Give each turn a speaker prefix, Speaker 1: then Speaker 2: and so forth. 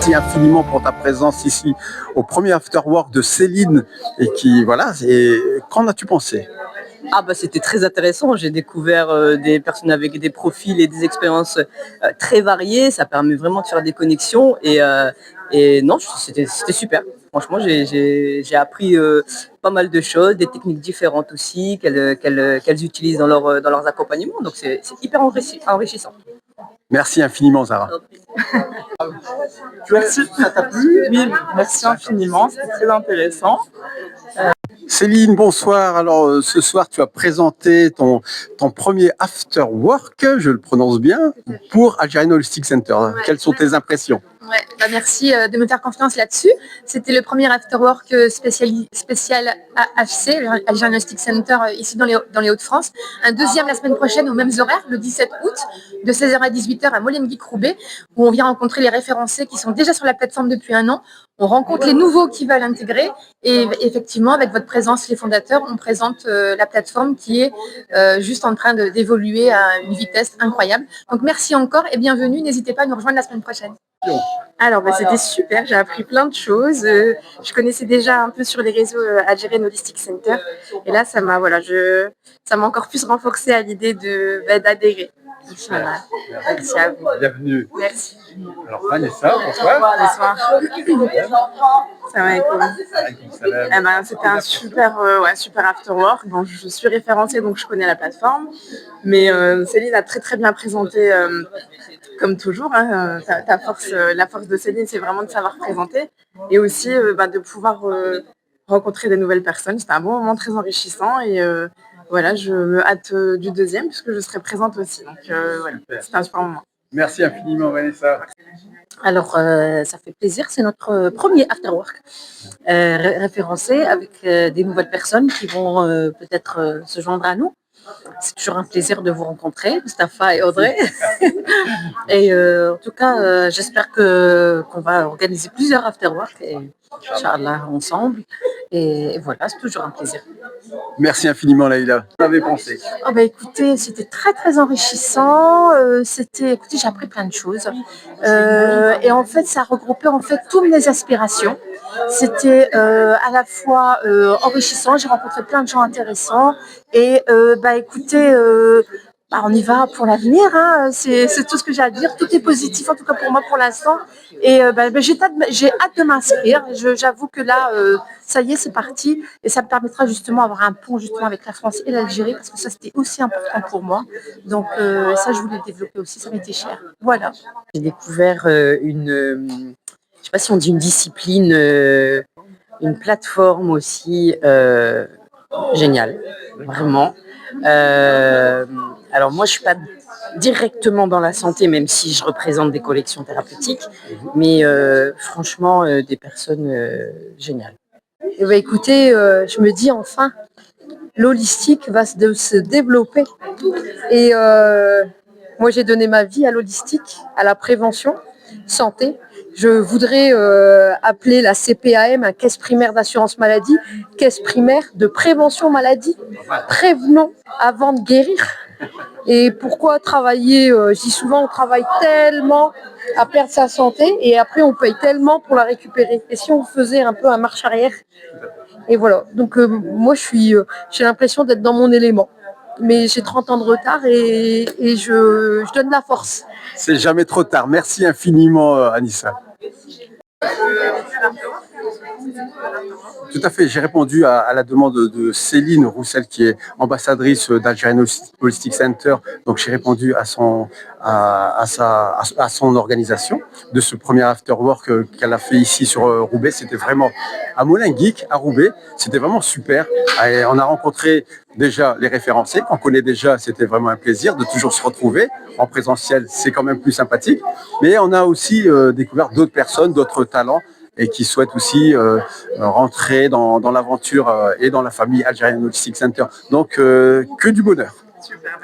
Speaker 1: merci infiniment pour ta présence ici au premier After Work de Céline. Et qui, voilà, qu'en as-tu pensé?
Speaker 2: Ah bah c'était très intéressant, j'ai découvert des personnes avec des profils et des expériences très variées, ça permet vraiment de faire des connexions et non, c'était super. Franchement, j'ai appris pas mal de choses, des techniques différentes aussi qu'elles utilisent dans leurs accompagnements, donc c'est hyper enrichissant.
Speaker 1: Merci infiniment, Zara.
Speaker 3: Merci, ça t'a plu? Oui, merci infiniment, c'était très intéressant.
Speaker 1: Céline, bonsoir. Alors ce soir, tu as présenté ton premier After Work, je le prononce bien, pour Algerian Holistic Center. Ouais, quelles sont tes impressions?
Speaker 4: Ouais, bah merci de me faire confiance là-dessus. C'était le premier afterwork spécial AHC, Algerian Holistic Center, ici dans les Hauts-de-France. Un deuxième la semaine prochaine aux mêmes horaires, le 17 août, de 16h à 18h à Molenbeek-Roubaix, où on vient rencontrer les référencés qui sont déjà sur la plateforme depuis un an. On rencontre les nouveaux qui veulent intégrer et effectivement, avec votre présence, les fondateurs, on présente la plateforme qui est juste en train d'évoluer à une vitesse incroyable. Donc merci encore et bienvenue. N'hésitez pas à nous rejoindre la semaine prochaine.
Speaker 5: Alors, c'était super, j'ai appris plein de choses. Je connaissais déjà un peu sur les réseaux Algerian Holistic Center. Et là, ça m'a encore plus renforcé à l'idée d'adhérer. Inch'Allah. Merci à vous.
Speaker 1: Bienvenue.
Speaker 5: Merci.
Speaker 1: Alors, Vanessa, bonsoir.
Speaker 5: Bonsoir. Ça va être c'était un super afterwork. Bon, je suis référencée, donc je connais la plateforme. Mais Céline a très très bien présenté, comme toujours. Hein, la force de Céline, c'est vraiment de savoir présenter. Et aussi de pouvoir rencontrer des nouvelles personnes. C'était un bon moment très enrichissant. Et voilà, je me hâte du deuxième, puisque je serai présente aussi. Donc voilà, c'était un super moment.
Speaker 1: Merci infiniment, Vanessa.
Speaker 2: Alors, ça fait plaisir, c'est notre premier afterwork référencé avec des nouvelles personnes qui vont peut-être se joindre à nous. C'est toujours un plaisir de vous rencontrer, Mustapha et Audrey. Et en tout cas, j'espère qu'on va organiser plusieurs afterworks et Inch'Allah ensemble. Et voilà, c'est toujours un plaisir.
Speaker 1: Merci infiniment, Laïla. Vous avez pensé?
Speaker 4: Oh bah écoutez, c'était très très enrichissant. Écoutez, j'ai appris plein de choses. Et en fait, ça regroupait en fait toutes mes aspirations. C'était à la fois enrichissant. J'ai rencontré plein de gens intéressants. Et écoutez. On y va pour l'avenir, hein. C'est tout ce que j'ai à dire. Tout est positif, en tout cas pour moi pour l'instant. Et j'ai hâte de m'inscrire. J'avoue que là, ça y est, c'est parti. Et ça me permettra justement d'avoir un pont justement avec la France et l'Algérie, parce que ça, c'était aussi important pour moi. Donc ça, je voulais le développer aussi, ça m'était cher. Voilà.
Speaker 2: J'ai découvert je sais pas si on dit une discipline, une plateforme aussi géniale, vraiment. Alors moi, je suis pas directement dans la santé, même si je représente des collections thérapeutiques, mais franchement, des personnes géniales.
Speaker 4: Et écoutez, je me dis enfin, l'holistique va se développer. Et moi, j'ai donné ma vie à l'holistique, à la prévention, santé. Je voudrais appeler la CPAM, un caisse primaire d'assurance maladie, caisse primaire de prévention maladie. Prévenons avant de guérir. Et pourquoi travailler, je dis souvent, on travaille tellement à perdre sa santé et après on paye tellement pour la récupérer. Et si on faisait un peu un marche arrière? Et voilà, donc moi j'ai l'impression d'être dans mon élément. Mais j'ai 30 ans de retard et je donne la force.
Speaker 1: C'est jamais trop tard. Merci infiniment, Anissa. Tout à fait, j'ai répondu à la demande de Céline Roussel, qui est ambassadrice d'Algerian Holistic Center. Donc j'ai répondu à son organisation de ce premier afterwork qu'elle a fait ici sur Roubaix. C'était vraiment à Molenbeek, à Roubaix. C'était vraiment super. Et on a rencontré déjà les référencés qu'on connaît déjà. C'était vraiment un plaisir de toujours se retrouver en présentiel. C'est quand même plus sympathique. Mais on a aussi découvert d'autres personnes, d'autres talents, et qui souhaitent aussi rentrer dans l'aventure et dans la famille Algerian Holistic Center. Donc, que du bonheur.
Speaker 5: Super,